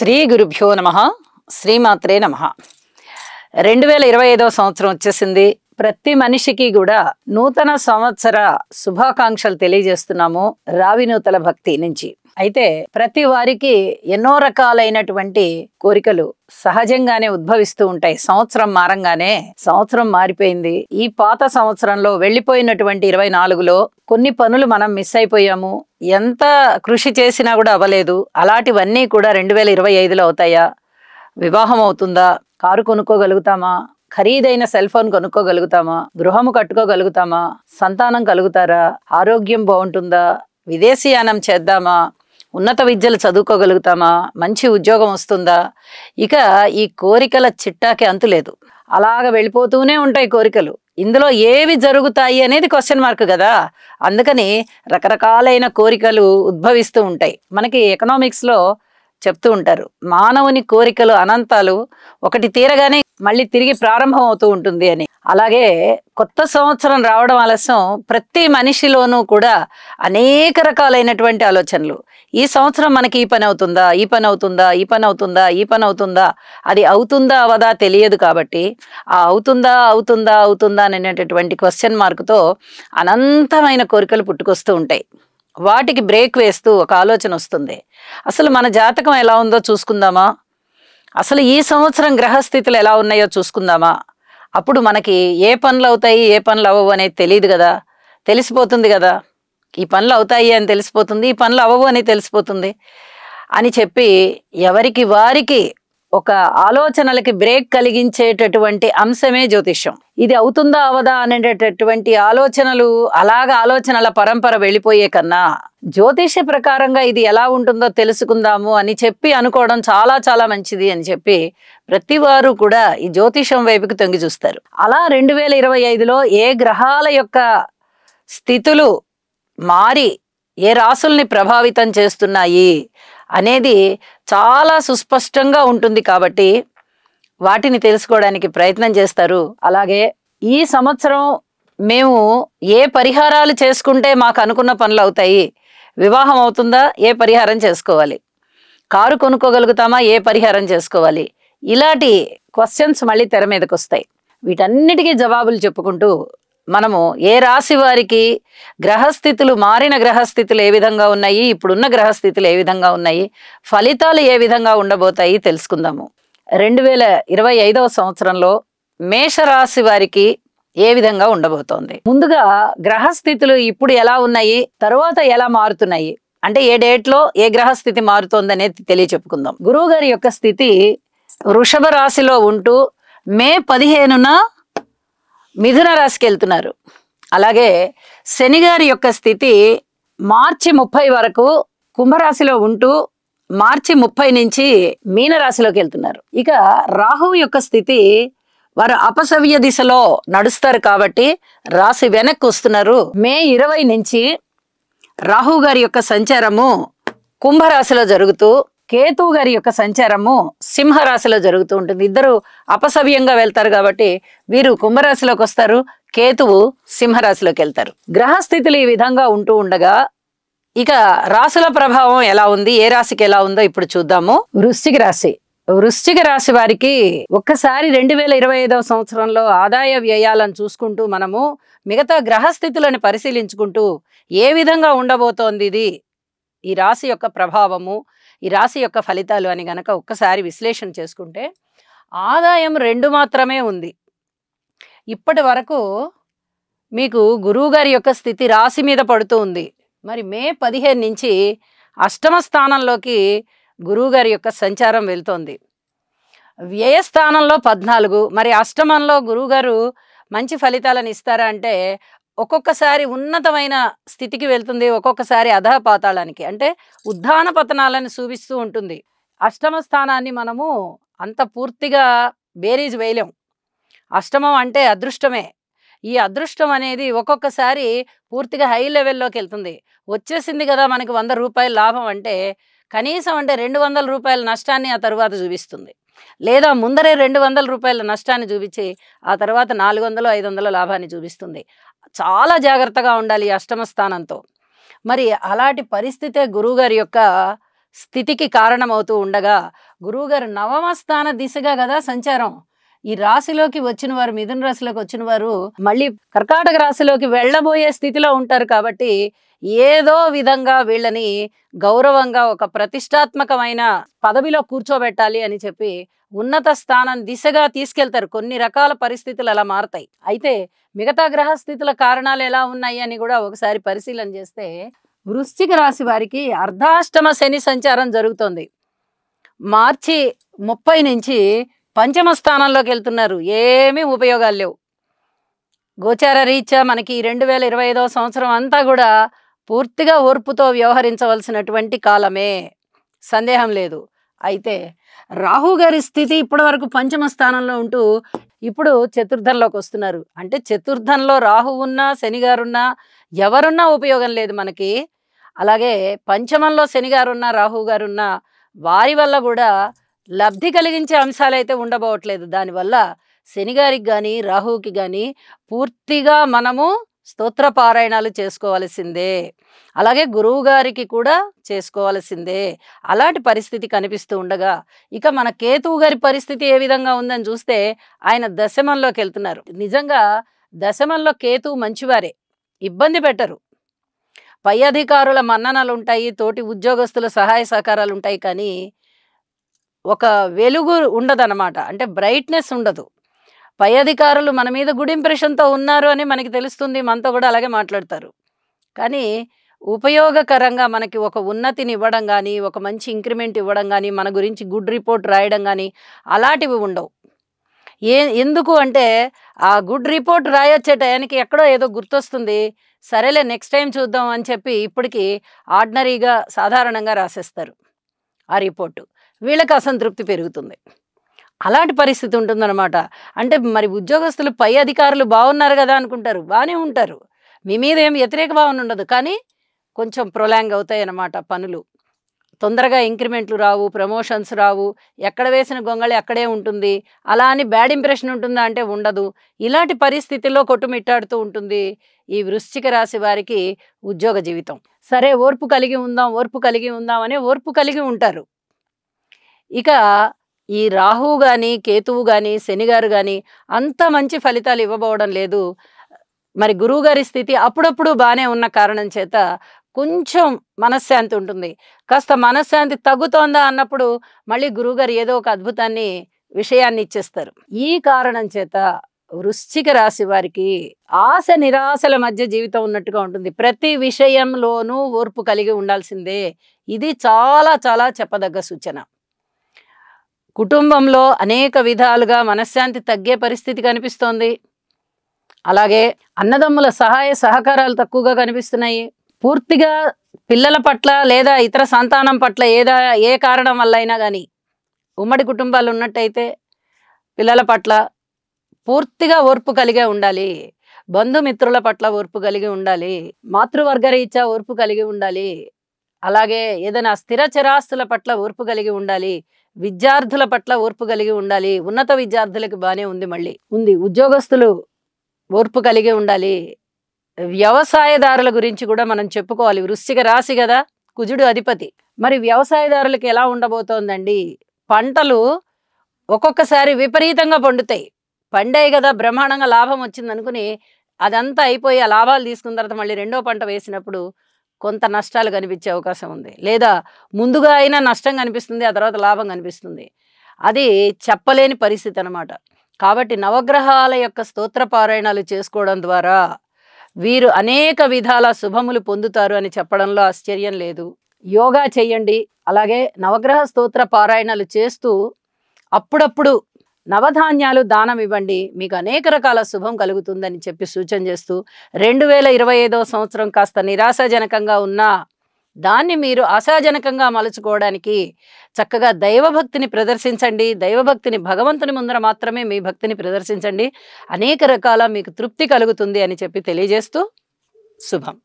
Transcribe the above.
శ్రీ గురుభ్యో నమః. శ్రీమాత్రే నమః. 2025వ సంవత్సరం వచ్చేసింది. ప్రతి మనిషికి కూడా నూతన సంవత్సర శుభాకాంక్షలు తెలియజేస్తున్నాము రావినూతల భక్తి నుంచి. అయితే ప్రతి వారికి ఎన్నో రకాలైనటువంటి కోరికలు సహజంగానే ఉద్భవిస్తూ ఉంటాయి. సంవత్సరం మారంగానే సంవత్సరం మారిపోయింది. ఈ పాత సంవత్సరంలో వెళ్ళిపోయినటువంటి 24లో కొన్ని పనులు మనం మిస్ అయిపోయాము. ఎంత కృషి చేసినా కూడా అవ్వలేదు. అలాంటివన్నీ కూడా 2025లో అవుతాయా? వివాహం అవుతుందా? కారు కొనుక్కోగలుగుతామా? ఖరీదైన సెల్ ఫోన్ కొనుక్కోగలుగుతామా? గృహము కట్టుకోగలుగుతామా? సంతానం కలుగుతారా? ఆరోగ్యం బాగుంటుందా? విదేశీయానం చేద్దామా? ఉన్నత విద్యలు చదువుకోగలుగుతామా? మంచి ఉద్యోగం వస్తుందా? ఇక ఈ కోరికల చిట్టాకి అంతులేదు. అలాగ వెళ్ళిపోతూనే ఉంటాయి కోరికలు. ఇందులో ఏవి జరుగుతాయి అనేది క్వశ్చన్ మార్క్ కదా. అందుకని రకరకాలైన కోరికలు ఉద్భవిస్తూ ఉంటాయి. మనకి ఎకనామిక్స్లో చెప్తూ ఉంటారు, మానవుని కోరికలు అనంతాలు, ఒకటి తీరగానే మళ్ళీ తిరిగి ప్రారంభం అవుతూ ఉంటుంది అని. అలాగే కొత్త సంవత్సరం రావడం ఆలస్యం. ప్రతి మనిషిలోనూ కూడా అనేక రకాలైనటువంటి ఆలోచనలు. ఈ సంవత్సరం మనకి ఈ పని అవుతుందా, ఈ పని అవుతుందా, ఈ పని అవుతుందా, ఈ పని అవుతుందా, అది అవుతుందా అవదా తెలియదు. కాబట్టి ఆ అవుతుందా అవుతుందా అవుతుందా అనేటటువంటి క్వశ్చన్ మార్కుతో అనంతమైన కోరికలు పుట్టుకొస్తూ ఉంటాయి. వాటికి బ్రేక్ వేస్తూ ఒక ఆలోచన వస్తుంది, అసలు మన జాతకం ఎలా ఉందో చూసుకుందామా, అసలు ఈ సంవత్సరం గ్రహస్థితులు ఎలా ఉన్నాయో చూసుకుందామా. అప్పుడు మనకి ఏ పనులు అవుతాయి, ఏ పనులు అవ్వవు అనేది తెలియదు కదా. తెలిసిపోతుంది కదా, ఈ పనులు అవుతాయి అని తెలిసిపోతుంది, ఈ పనులు అవ్వవు అని తెలిసిపోతుంది అని చెప్పి ఎవరికి వారికి ఒక ఆలోచనలకి బ్రేక్ కలిగించేటటువంటి అంశమే జ్యోతిష్యం. ఇది అవుతుందా అవదా అనేటటువంటి ఆలోచనలు, ఆలోచనల పరంపర వెళ్ళిపోయే కన్నా జ్యోతిష్య ప్రకారంగా ఇది ఎలా ఉంటుందో తెలుసుకుందాము అని చెప్పి అనుకోవడం చాలా చాలా మంచిది అని చెప్పి ప్రతి వారు కూడా ఈ జ్యోతిషం వైపుకి తొంగి చూస్తారు. అలా 2025లో ఏ గ్రహాల యొక్క స్థితులు మారి ఏ రాసుల్ని ప్రభావితం చేస్తున్నాయి అనేది చాలా సుస్పష్టంగా ఉంటుంది. కాబట్టి వాటిని తెలుసుకోవడానికి ప్రయత్నం చేస్తారు. అలాగే ఈ సంవత్సరం మేము ఏ పరిహారాలు చేసుకుంటే మాకు అనుకున్న పనులు అవుతాయి, వివాహం అవుతుందా, ఏ పరిహారం చేసుకోవాలి, కారు కొనుక్కోగలుగుతామా, ఏ పరిహారం చేసుకోవాలి, ఇలాంటి క్వశ్చన్స్ మళ్ళీ తెర మీదకి వస్తాయి. వీటన్నిటికీ జవాబులు చెప్పుకుంటూ మనము ఏ రాశి వారికి గ్రహస్థితులు, మారిన గ్రహస్థితులు ఏ విధంగా ఉన్నాయి, ఇప్పుడున్న గ్రహస్థితులు ఏ విధంగా ఉన్నాయి, ఫలితాలు ఏ విధంగా ఉండబోతాయి తెలుసుకుందాము. 2025వ సంవత్సరంలో మేషరాశి వారికి ఏ విధంగా ఉండబోతోంది. ముందుగా గ్రహస్థితులు ఇప్పుడు ఎలా ఉన్నాయి, తరువాత ఎలా మారుతున్నాయి, అంటే ఏ డేట్లో ఏ గ్రహస్థితి మారుతోంది అనేది తెలియచెప్పుకుందాం. గురువు గారి యొక్క స్థితి వృషభ రాశిలో ఉంటూ మే 15న మిథున రాశికి వెళ్తున్నారు. అలాగే శని గారి యొక్క స్థితి మార్చి 30 వరకు కుంభరాశిలో ఉంటూ మార్చి 30 నుంచి మీనరాశిలోకి వెళ్తున్నారు. ఇక రాహువు యొక్క స్థితి వారు అపసవ్య దిశలో నడుస్తారు కాబట్టి రాశి వెనక్కి వస్తున్నారు. మే 20 నుంచి రాహువు గారి యొక్క సంచారము కుంభరాశిలో జరుగుతూ కేతువు గారి యొక్క సంచారము సింహరాశిలో జరుగుతూ ఉంటుంది. ఇద్దరు అపసవ్యంగా వెళ్తారు కాబట్టి వీరు కుంభరాశిలోకి వస్తారు, కేతువు సింహరాశిలోకి వెళ్తారు. గ్రహస్థితులు ఈ విధంగా ఉంటూ ఉండగా ఇక రాశుల ప్రభావం ఎలా ఉంది, ఏ రాశికి ఎలా ఉందో ఇప్పుడు చూద్దాము. వృశ్చిక రాశి. వృశ్చిక రాశి వారికి ఒక్కసారి 2025వ సంవత్సరంలో ఆదాయ వ్యయాలను చూసుకుంటూ మనము మిగతా గ్రహస్థితులను పరిశీలించుకుంటూ ఏ విధంగా ఉండబోతోంది ఇది, ఈ రాశి యొక్క ప్రభావము, ఈ రాశి యొక్క ఫలితాలు అని గనక ఒక్కసారి విశ్లేషణ చేసుకుంటే ఆదాయం 2 మాత్రమే ఉంది. ఇప్పటి వరకు మీకు గురువు గారి యొక్క స్థితి రాశి మీద పడుతూ ఉంది. మరి మే 15 నుంచి అష్టమ స్థానంలోకి గురువు గారి యొక్క సంచారం వెళ్తోంది. వ్యయస్థానంలో 14. మరి అష్టమంలో గురువు గారు మంచి ఫలితాలను ఇస్తారా అంటే ఒక్కొక్కసారి ఉన్నతమైన స్థితికి వెళ్తుంది, ఒక్కొక్కసారి అధః పాతాళానికి, అంటే ఉద్ధాన పతనాలను చూపిస్తూ ఉంటుంది. అష్టమ స్థానాన్ని మనము అంత పూర్తిగా బేరీజ్ వేయలేం. అష్టమం అంటే అదృష్టమే. ఈ అదృష్టం అనేది ఒక్కొక్కసారి పూర్తిగా హై లెవెల్లోకి వెళ్తుంది. వచ్చేసింది కదా మనకి 100 రూపాయల లాభం అంటే కనీసం అంటే 200 రూపాయల నష్టాన్ని ఆ తరువాత చూపిస్తుంది. లేదా ముందరే 200 రూపాయల నష్టాన్ని చూపించి ఆ తర్వాత 400, 500 లాభాన్ని చూపిస్తుంది. చాలా జాగ్రత్తగా ఉండాలి ఈ అష్టమ స్థానంతో. మరి అలాంటి పరిస్థితే గురువుగారి యొక్క స్థితికి కారణమవుతూ ఉండగా గురువుగారు నవమ స్థాన దిశగా కదా సంచారం. ఈ రాశిలోకి వచ్చిన వారు, మిథున రాశిలోకి వచ్చిన వారు మళ్ళీ కర్కాటక రాశిలోకి వెళ్ళబోయే స్థితిలో ఉంటారు కాబట్టి ఏదో విధంగా వీళ్ళని గౌరవంగా ఒక ప్రతిష్టాత్మకమైన పదవిలో కూర్చోబెట్టాలి అని చెప్పి ఉన్నత స్థానం దిశగా తీసుకెళ్తారు. కొన్ని రకాల పరిస్థితులు అలా మారతాయి. అయితే మిగతా గ్రహస్థితుల కారణాలు ఎలా ఉన్నాయి అని కూడా ఒకసారి పరిశీలన చేస్తే వృశ్చిక రాశి వారికి అర్ధాష్టమ శని సంచారం జరుగుతోంది. మార్చి 30 నుంచి పంచమ స్థానంలోకి వెళ్తున్నారు. ఏమీ ఉపయోగాలు లేవు. గోచార రీత్యా మనకి 2025వ సంవత్సరం అంతా కూడా పూర్తిగా ఓర్పుతో వ్యవహరించవలసినటువంటి కాలమే, సందేహం లేదు. అయితే రాహు గారి స్థితి ఇప్పటి వరకు పంచమ స్థానంలో ఉంటూ ఇప్పుడు చతుర్థంలోకి వస్తున్నారు. అంటే చతుర్థంలో రాహు ఉన్నా శని గారున్నా ఎవరున్నా ఉపయోగం లేదు మనకి. అలాగే పంచమంలో శని గారున్నా రాహు గారున్నా వారి వల్ల కూడా లబ్ధి కలిగించే అంశాలు అయితే ఉండబోవట్లేదు. దానివల్ల శని గారికి కానీ రాహుకి కానీ పూర్తిగా మనము స్తోత్ర పారాయణాలు చేసుకోవాల్సిందే. అలాగే గురువు గారికి కూడా చేసుకోవాల్సిందే. అలాంటి పరిస్థితి కనిపిస్తూ ఉండగా ఇక మన కేతువు గారి పరిస్థితి ఏ విధంగా ఉందని చూస్తే ఆయన దశమంలోకి వెళ్తున్నారు. నిజంగా దశమంలో కేతువు మంచివారే, ఇబ్బంది పెట్టరు. పై అధికారుల మన్ననలు ఉంటాయి, తోటి ఉద్యోగస్తుల సహాయ సహకారాలు ఉంటాయి, కానీ ఒక వెలుగు ఉండదన్నమాట. అంటే బ్రైట్నెస్ ఉండదు. పై అధికారులు మన మీద గుడ్ ఇంప్రెషన్తో ఉన్నారు అని మనకి తెలుస్తుంది, మనతో కూడా అలాగే మాట్లాడతారు. కానీ ఉపయోగకరంగా మనకి ఒక ఉన్నతిని ఇవ్వడం కానీ, ఒక మంచి ఇంక్రిమెంట్ ఇవ్వడం కానీ, మన గురించి గుడ్ రిపోర్ట్ రాయడం కానీ అలాంటివి ఉండవు. ఎందుకు అంటే ఆ గుడ్ రిపోర్ట్ రాయొచ్చే టయానికి ఎక్కడో ఏదో గుర్తొస్తుంది, సరేలే నెక్స్ట్ టైం చూద్దాం అని చెప్పి ఇప్పటికి ఆర్డినరీగా సాధారణంగా రాసేస్తారు ఆ రిపోర్టు. వీళ్ళకి అసంతృప్తి పెరుగుతుంది. అలాంటి పరిస్థితి ఉంటుందన్నమాట. అంటే మరి ఉద్యోగస్తులు పై అధికారులు బాగున్నారు కదా అనుకుంటారు, బాగానే ఉంటారు, మీ మీద ఏం వ్యతిరేక భావన ఉండదు, కానీ కొంచెం ప్రొలాంగ్ అవుతాయి అన్నమాట పనులు. తొందరగా ఇంక్రిమెంట్లు రావు, ప్రమోషన్స్ రావు, ఎక్కడ వేసిన గొంగళి అక్కడే ఉంటుంది. అలా అని బ్యాడ్ ఇంప్రెషన్ ఉంటుందా అంటే ఉండదు. ఇలాంటి పరిస్థితుల్లో కొట్టుమిట్టాడుతూ ఉంటుంది ఈ వృశ్చిక రాశి వారికి ఉద్యోగ జీవితం. సరే ఓర్పు కలిగి ఉందాం, ఓర్పు కలిగి ఉందాం అని ఓర్పు కలిగి ఉంటారు. ఇక ఈ రాహు కానీ కేతువు కానీ శని గారు కానీ అంత మంచి ఫలితాలు ఇవ్వబోవడం లేదు. మరి గురువు గారి స్థితి అప్పుడప్పుడు బాగానే ఉన్న కారణం చేత కొంచెం మనశ్శాంతి ఉంటుంది. కాస్త మనశ్శాంతి తగ్గుతోందా అన్నప్పుడు మళ్ళీ గురువుగారు ఏదో ఒక అద్భుతాన్ని విషయాన్ని ఇచ్చేస్తారు. ఈ కారణం చేత వృశ్చిక రాశి వారికి ఆశ నిరాశల మధ్య జీవితం ఉన్నట్టుగా ఉంటుంది. ప్రతి విషయంలోనూ ఓర్పు కలిగి ఉండాల్సిందే. ఇది చాలా చాలా చెప్పదగ్గ సూచన. కుటుంబంలో అనేక విధాలుగా మనశ్శాంతి తగ్గే పరిస్థితి కనిపిస్తోంది. అలాగే అన్నదమ్ముల సహాయ సహకారాలు తక్కువగా కనిపిస్తున్నాయి. పూర్తిగా పిల్లల పట్ల లేదా ఇతర సంతానం పట్ల ఏ కారణం వల్ల అయినా కానీ ఉమ్మడి కుటుంబాలు ఉన్నట్టయితే పిల్లల పట్ల పూర్తిగా ఓర్పు కలిగే ఉండాలి. బంధుమిత్రుల పట్ల ఓర్పు కలిగి ఉండాలి. మాతృవర్గ రీత్యా ఓర్పు కలిగి ఉండాలి. అలాగే ఏదైనా స్థిర చరాస్తుల పట్ల ఓర్పు కలిగి ఉండాలి. విద్యార్థుల పట్ల ఓర్పు కలిగి ఉండాలి. ఉన్నత విద్యార్థులకు బాగానే ఉంది, మళ్ళీ ఉంది. ఉద్యోగస్తులు ఓర్పు కలిగి ఉండాలి. వ్యవసాయదారుల గురించి కూడా మనం చెప్పుకోవాలి. వృశ్చిక రాశి కదా, కుజుడు అధిపతి. మరి వ్యవసాయదారులకు ఎలా ఉండబోతోందండి? పంటలు ఒక్కొక్కసారి విపరీతంగా పండుతాయి. పండాయి కదా, బ్రహ్మాండంగా లాభం వచ్చింది అనుకుని అదంతా అయిపోయి ఆ లాభాలు తీసుకున్న తర్వాత మళ్ళీ రెండో పంట వేసినప్పుడు కొంత నష్టాలు కనిపించే అవకాశం ఉంది. లేదా ముందుగా అయినా నష్టం కనిపిస్తుంది, ఆ తర్వాత లాభం కనిపిస్తుంది. అది చెప్పలేని పరిస్థితి అన్నమాట. కాబట్టి నవగ్రహాల యొక్క స్తోత్ర పారాయణాలు చేసుకోవడం ద్వారా వీరు అనేక విధాల శుభములు పొందుతారు అని చెప్పడంలో ఆశ్చర్యం లేదు. యోగా చేయండి, అలాగే నవగ్రహ స్తోత్ర పారాయణాలు చేస్తూ అప్పుడప్పుడు నవధాన్యాలు దానం ఇవ్వండి, మీకు అనేక రకాల శుభం కలుగుతుందని చెప్పి సూచన చేస్తూ 2025వ సంవత్సరం కాస్త నిరాశాజనకంగా ఉన్నా దాన్ని మీరు ఆశాజనకంగా మలుచుకోవడానికి చక్కగా దైవభక్తిని ప్రదర్శించండి. దైవభక్తిని భగవంతుని ముందర మాత్రమే మీ భక్తిని ప్రదర్శించండి. అనేక రకాల మీకు తృప్తి కలుగుతుంది అని చెప్పి తెలియజేస్తూ శుభం.